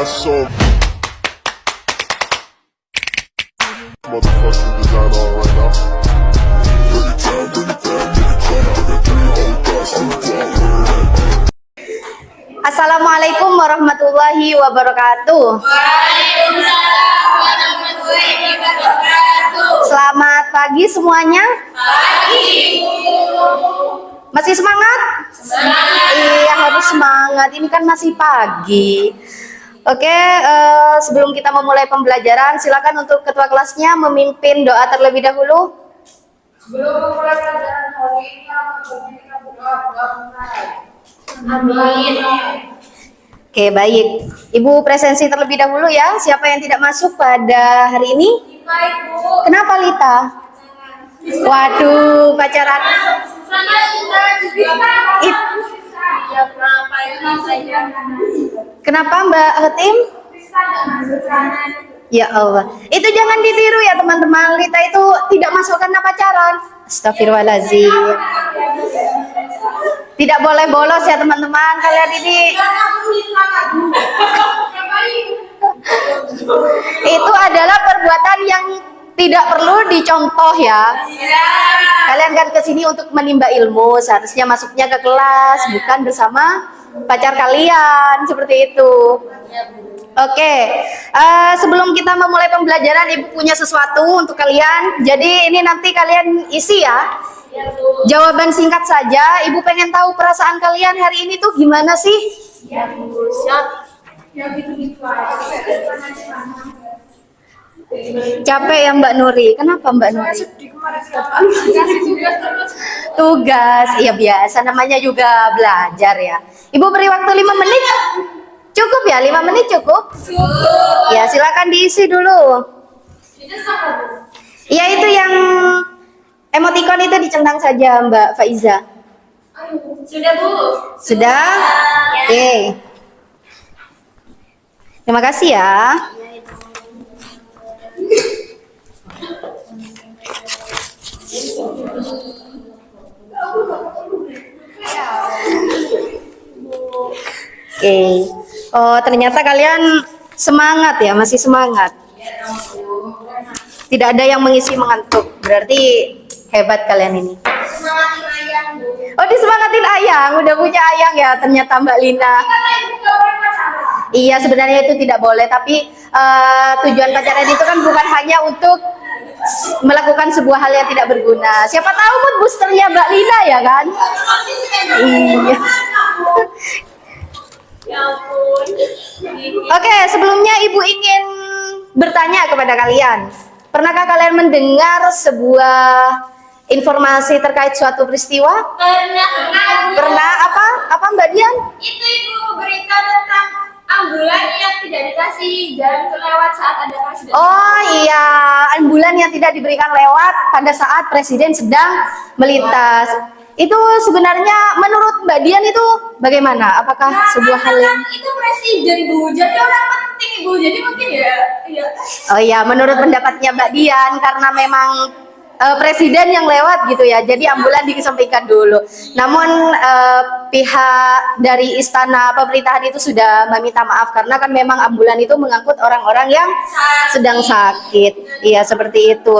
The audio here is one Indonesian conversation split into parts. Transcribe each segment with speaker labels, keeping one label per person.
Speaker 1: got some motherfucking design on right now. Bring it down, bring it down, bring it down, bring it down, hold that, sleep on.
Speaker 2: Assalamualaikum warahmatullahi wabarakatuh.
Speaker 3: Waalaikumsalam warahmatullahi wabarakatuh.
Speaker 2: Selamat pagi semuanya.
Speaker 3: Pagi.
Speaker 2: Masih semangat?
Speaker 3: Semangat.
Speaker 2: Iya, harus semangat. Ini kan masih pagi. Oke, sebelum kita memulai pembelajaran, silakan untuk ketua kelasnya memimpin doa terlebih dahulu.
Speaker 3: Sebelum memulai pelajaran hari ini, kita berdoa Amin.
Speaker 2: Oke, baik. Ibu presensi terlebih dahulu ya. Siapa yang tidak masuk pada hari ini?
Speaker 3: Kita Ibu.
Speaker 2: Kenapa Lita? Waduh, pacaran.
Speaker 3: Sama kita juga. Ya, kenapa ini saja?
Speaker 2: Kenapa Mbak Hetim? Ya Allah, itu jangan ditiru ya teman-teman. Lita itu tidak masuk karena pacaran. Astagfirullahaladzim. Tidak boleh bolos ya teman-teman. Kalian ini itu adalah perbuatan yang tidak perlu dicontoh ya. Kalian kan kesini untuk menimba ilmu, seharusnya masuknya ke kelas, bukan bersama pacar kalian, seperti itu. Oke, sebelum kita memulai pembelajaran, Ibu punya sesuatu untuk kalian. Jadi ini nanti kalian isi ya. Jawaban singkat saja. Ibu pengen tahu perasaan kalian hari ini tuh gimana sih? Capek ya Mbak Nuri. Kenapa Mbak Nuri? Tugas, iya biasa, namanya juga belajar ya. Ibu beri waktu 5 menit. Cukup ya, 5 menit cukup? Ya silakan diisi dulu. Ya itu yang emoticon itu dicentang saja Mbak Faiza.
Speaker 3: Sudah Bu.
Speaker 2: Sudah? Oke. Terima kasih ya. Oke. Oh, ternyata kalian semangat ya, masih semangat. Tidak ada yang mengisi mengantuk. Berarti hebat kalian ini.
Speaker 3: Semangatin ayang Bu.
Speaker 2: Oh, disemangatin ayang, udah punya ayang ya ternyata Mbak Lina. Iya, sebenarnya itu tidak boleh, tapi tujuan pacaran itu kan bukan hanya untuk melakukan sebuah hal yang tidak berguna. Siapa tahu mood boosternya Mbak Lina ya kan? Iya.
Speaker 3: Ya ampun.
Speaker 2: Oke, sebelumnya Ibu ingin bertanya kepada kalian. Pernahkah kalian mendengar sebuah informasi terkait suatu peristiwa?
Speaker 3: Pernah.
Speaker 2: Pernah apa? Apa Mbak Dian?
Speaker 3: Itu Ibu berita tentang ambulan yang tidak dikasih jalan kelewat saat ada presiden.
Speaker 2: Oh iya, ambulan yang tidak diberikan lewat pada saat presiden sedang melintas. Itu sebenarnya menurut Mbak Dian itu bagaimana? Apakah sebuah hal yang...
Speaker 3: itu presiden Bu, jadi orang penting Ibu, jadi mungkin ya.
Speaker 2: Oh iya, menurut pendapatnya Mbak Dian karena memang presiden yang lewat gitu ya, jadi ambulan dikesampingkan dulu. Namun pihak dari istana pemerintahan itu sudah meminta maaf karena kan memang ambulan itu mengangkut orang-orang yang sedang sakit. Iya, seperti itu.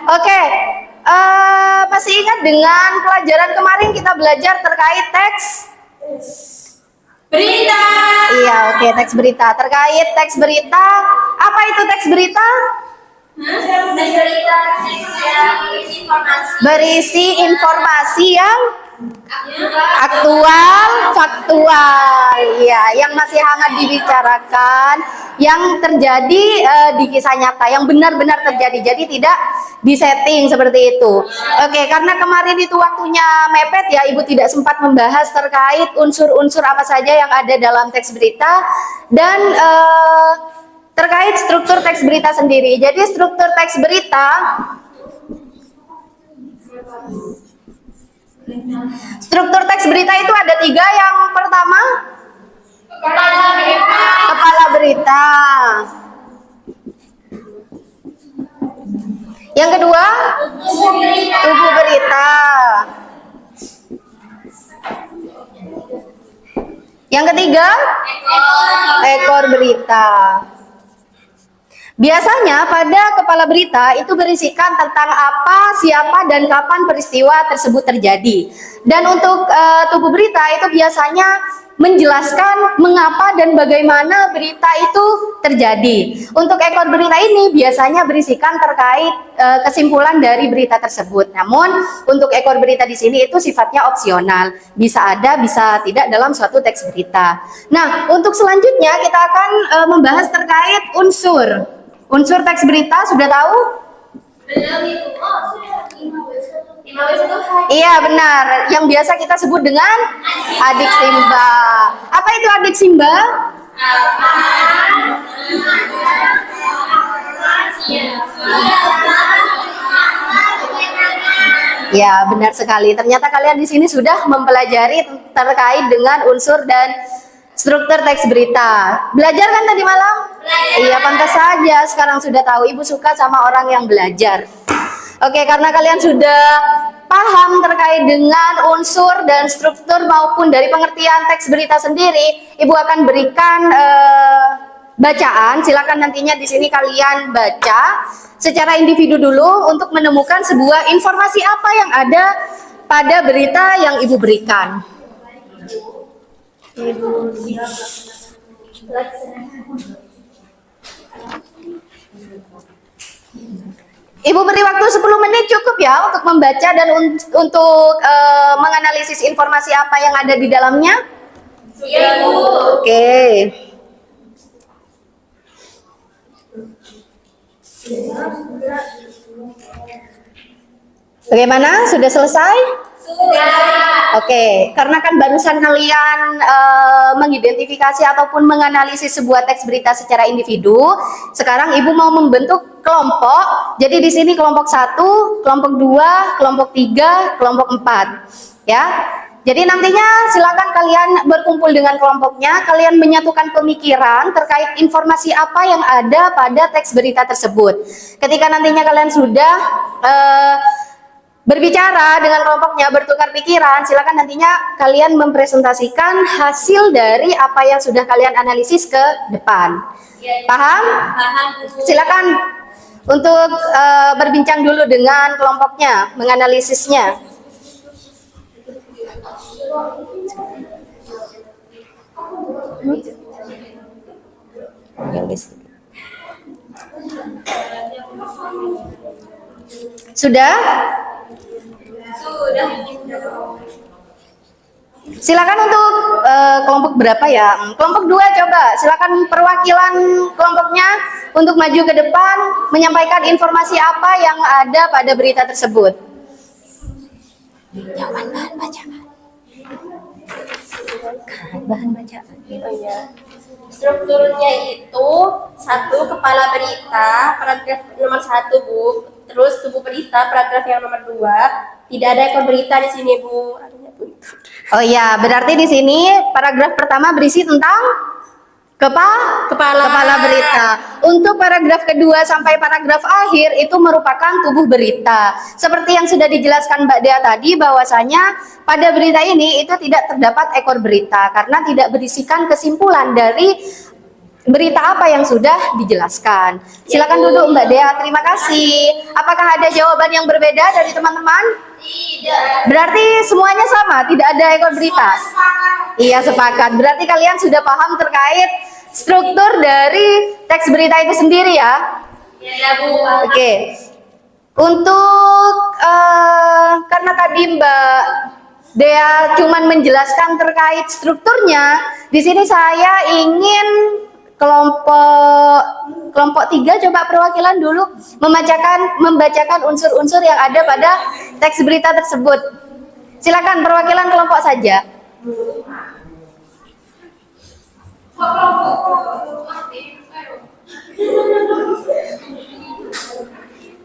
Speaker 2: Oke, masih ingat dengan pelajaran kemarin kita belajar terkait teks
Speaker 3: Berita.
Speaker 2: Iya, oke, teks berita. Terkait teks berita, apa itu teks berita?
Speaker 3: Berita informasi.
Speaker 2: Berisi informasi yang aktual, faktual, ya, yang masih hangat dibicarakan, yang terjadi di kisah nyata, yang benar-benar terjadi, jadi tidak disetting seperti itu. Oke, karena kemarin itu waktunya mepet ya, Ibu tidak sempat membahas terkait unsur-unsur apa saja yang ada dalam teks berita dan terkait struktur teks berita sendiri. Jadi struktur teks berita itu ada 3. Yang pertama, kepala berita. Yang kedua, tubuh berita. Yang ketiga, ekor berita. Biasanya pada kepala berita itu berisikan tentang apa, siapa, dan kapan peristiwa tersebut terjadi. Dan untuk tubuh berita itu biasanya menjelaskan mengapa dan bagaimana berita itu terjadi. Untuk ekor berita ini biasanya berisikan terkait kesimpulan dari berita tersebut. Namun untuk ekor berita di sini itu sifatnya opsional, bisa ada, bisa tidak dalam suatu teks berita. Nah, untuk selanjutnya kita akan membahas terkait unsur. Unsur teks berita sudah tahu?
Speaker 3: Belum itu. Oh, sudah 5W1
Speaker 2: Iya benar, yang biasa kita sebut dengan adik Simba. Apa itu adik Simba? Ya benar sekali. Ternyata kalian di sini sudah mempelajari terkait dengan unsur dan struktur teks berita. Belajar kan tadi malam? Iya, pantas saja sekarang sudah tahu. Ibu suka sama orang yang belajar. Oke, karena kalian sudah paham terkait dengan unsur dan struktur maupun dari pengertian teks berita sendiri, Ibu akan berikan bacaan. Silakan nantinya di sini kalian baca secara individu dulu untuk menemukan sebuah informasi apa yang ada pada berita yang Ibu berikan. Ibu beri waktu 10 menit cukup ya untuk membaca dan untuk menganalisis informasi apa yang ada di dalamnya?
Speaker 3: Iya, Bu.
Speaker 2: Oke. Bagaimana? Sudah selesai?
Speaker 3: Sudah.
Speaker 2: Oke, karena kan barusan kalian mengidentifikasi ataupun menganalisis sebuah teks berita secara individu, sekarang Ibu mau membentuk kelompok. Jadi di sini kelompok 1, kelompok 2, kelompok 3, kelompok 4. Ya. Jadi nantinya silakan kalian berkumpul dengan kelompoknya, kalian menyatukan pemikiran terkait informasi apa yang ada pada teks berita tersebut. Ketika nantinya kalian sudah berbicara dengan kelompoknya, bertukar pikiran, silakan nantinya kalian mempresentasikan hasil dari apa yang sudah kalian analisis ke depan. Paham?
Speaker 3: Paham, Bu.
Speaker 2: Silakan untuk berbincang dulu dengan kelompoknya, menganalisisnya. Sudah?
Speaker 3: Sudah.
Speaker 2: Silakan untuk kelompok berapa ya? Kelompok 2 coba. Silakan perwakilan kelompoknya untuk maju ke depan menyampaikan informasi apa yang ada pada berita tersebut. Jawaban bahan bacaan. Bahan bacaan. Oh ya.
Speaker 4: Strukturnya itu satu kepala berita paragraf nomor 1 Bu, terus tubuh berita paragraf yang nomor 2. Tidak ada ekor berita di sini Bu. Adanya buntut.
Speaker 2: Oh ya, berarti di sini paragraf pertama berisi tentang kepala berita. Untuk paragraf kedua sampai paragraf akhir itu merupakan tubuh berita. Seperti yang sudah dijelaskan Mbak Dea tadi, bahwasanya pada berita ini itu tidak terdapat ekor berita karena tidak berisikan kesimpulan dari berita apa yang sudah dijelaskan. Silakan duduk Mbak Dea, terima kasih. Apakah ada jawaban yang berbeda dari teman-teman?
Speaker 3: Tidak.
Speaker 2: Berarti semuanya sama, tidak ada ekor berita. Iya, sepakat. Berarti kalian sudah paham terkait struktur dari teks berita itu sendiri ya?
Speaker 3: Ya, Bu.
Speaker 2: Oke. Untuk karena tadi Mbak Dea cuman menjelaskan terkait strukturnya, di sini saya ingin kelompok 3 coba perwakilan dulu membacakan unsur-unsur yang ada pada teks berita tersebut. Silakan perwakilan kelompok saja.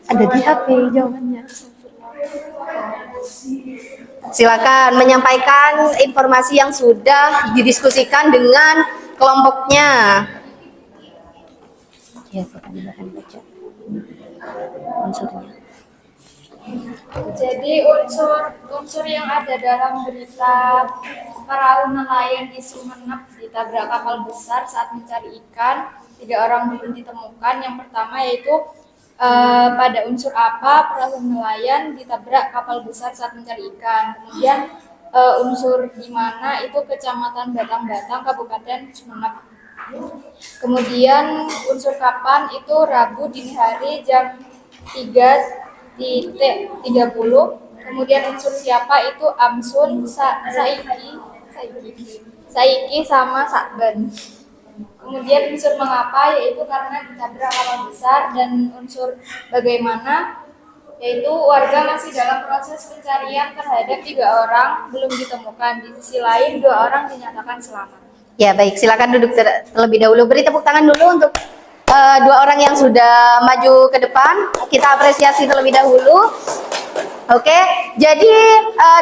Speaker 2: Ada di HP jawabannya. Silakan menyampaikan informasi yang sudah didiskusikan dengan kelompoknya. Ya, kita bahan baca unsurnya.
Speaker 3: Jadi unsur yang ada dalam berita perahu nelayan di Sumeneb ditabrak kapal besar saat mencari ikan, 3 orang belum ditemukan. Yang pertama yaitu pada unsur apa perahu nelayan ditabrak kapal besar saat mencari ikan. Kemudian unsur di mana itu Kecamatan Batang-Batang, Kabupaten Sumeneb. Kemudian unsur kapan itu Rabu dini hari jam 3:30. Kemudian unsur siapa itu Amsun, Saiki sama Sakben. Kemudian unsur mengapa yaitu karena ditabrak kapal besar, dan unsur bagaimana yaitu warga masih dalam proses pencarian terhadap 3 orang belum ditemukan. Di sisi lain 2 orang dinyatakan selamat.
Speaker 2: Ya baik, silakan duduk terlebih dahulu. Beri tepuk tangan dulu untuk 2 orang yang sudah maju ke depan. Kita apresiasi terlebih dahulu. Oke, jadi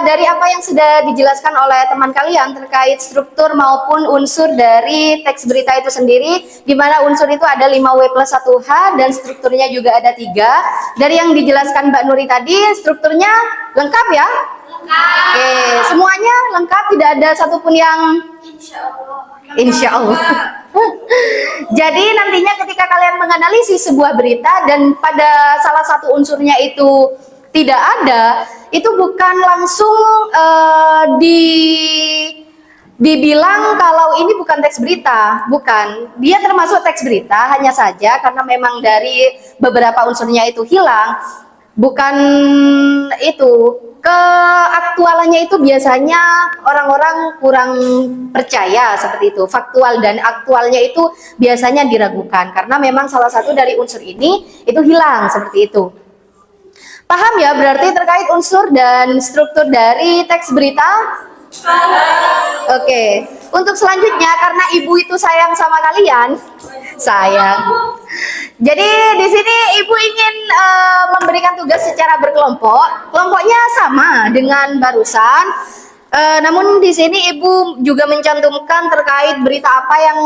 Speaker 2: dari apa yang sudah dijelaskan oleh teman kalian terkait struktur maupun unsur dari teks berita itu sendiri, di mana unsur itu ada 5W+1H dan strukturnya juga ada 3. Dari yang dijelaskan Mbak Nuri tadi, strukturnya lengkap ya? Oke, semuanya lengkap, tidak ada satupun yang Insya Allah. Jadi nantinya ketika kalian menganalisis sebuah berita dan pada salah satu unsurnya itu tidak ada, itu bukan langsung dibilang kalau ini bukan teks berita, bukan. Dia termasuk teks berita, hanya saja karena memang dari beberapa unsurnya itu hilang, bukan itu. Keaktualannya itu biasanya orang-orang kurang percaya seperti itu. Faktual dan aktualnya itu biasanya diragukan karena memang salah satu dari unsur ini itu hilang seperti itu. Paham ya berarti terkait unsur dan struktur dari teks berita? Oke, untuk selanjutnya karena ibu itu sayang sama kalian, sayang. Jadi di sini ibu ingin memberikan tugas secara berkelompok. Kelompoknya sama dengan barusan. Namun di sini ibu juga mencantumkan terkait berita apa yang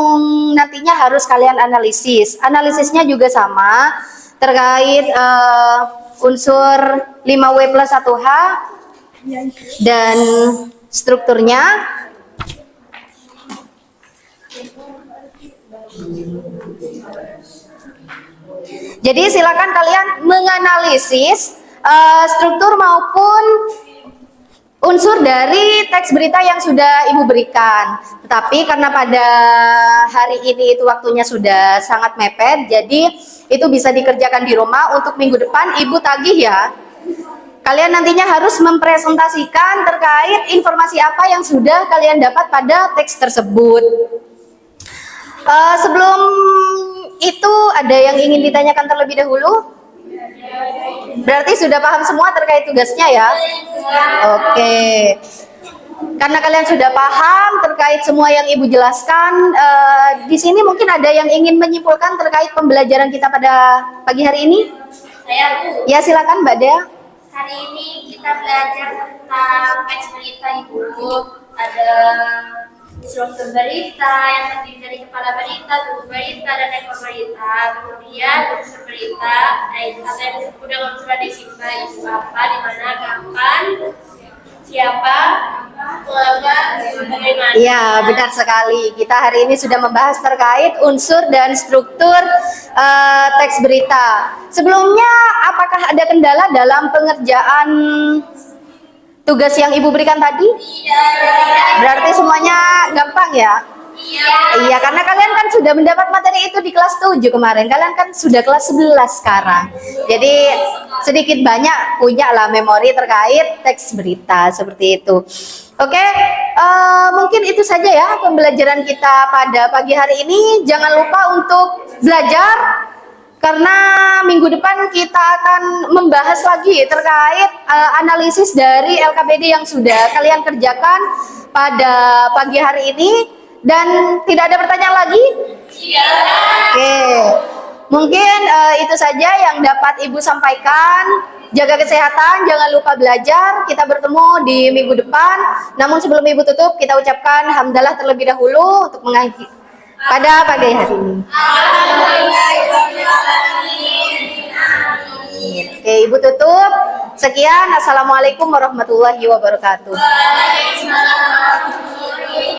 Speaker 2: nantinya harus kalian analisis. Analisisnya juga sama terkait unsur 5W+1H dan strukturnya. Jadi silakan kalian menganalisis struktur maupun unsur dari teks berita yang sudah ibu berikan. Tetapi karena pada hari ini itu waktunya sudah sangat mepet, jadi itu bisa dikerjakan di rumah. Untuk minggu depan ibu tagih ya. Kalian nantinya harus mempresentasikan terkait informasi apa yang sudah kalian dapat pada teks tersebut. Sebelum itu ada yang ingin ditanyakan terlebih dahulu? Berarti sudah paham semua terkait tugasnya ya? Oke. Karena kalian sudah paham terkait semua yang ibu jelaskan, di sini mungkin ada yang ingin menyimpulkan terkait pembelajaran kita pada pagi hari ini?
Speaker 4: Saya Bu.
Speaker 2: Ya silakan Mbak Dea.
Speaker 4: Hari ini kita belajar tentang teks berita Ibu. Ada struktur berita yang terdiri dari kepala berita, tubuh berita, dan ekor berita. Kemudian unsur berita, atau yang disebut dengan unsur adjektiva itu apa, di mana, kapan, siapa, keluarga, bagaimana.
Speaker 2: Iya, benar sekali. Kita hari ini sudah membahas terkait unsur dan struktur teks berita. Sebelumnya, apakah ada kendala dalam pengerjaan tugas yang ibu berikan tadi?
Speaker 4: Iya.
Speaker 2: Berarti semuanya gampang ya? Iya, karena kalian kan sudah mendapat materi itu di kelas 7 kemarin. Kalian kan sudah kelas 11 sekarang. Jadi sedikit banyak punya lah memori terkait teks berita seperti itu. Oke, mungkin itu saja ya pembelajaran kita pada pagi hari ini. Jangan lupa untuk belajar karena minggu depan kita akan membahas lagi terkait analisis dari LKPD yang sudah kalian kerjakan pada pagi hari ini. Dan tidak ada pertanyaan lagi?
Speaker 4: Iya.
Speaker 2: Oke, mungkin itu saja yang dapat ibu sampaikan. Jaga kesehatan, jangan lupa belajar. Kita bertemu di minggu depan. Namun sebelum ibu tutup, kita ucapkan hamdalah terlebih dahulu untuk mengakhiri pada pagi hari ini. Oke, ibu tutup. Sekian, assalamualaikum warahmatullahi wabarakatuh.
Speaker 4: Waalaikumsalam.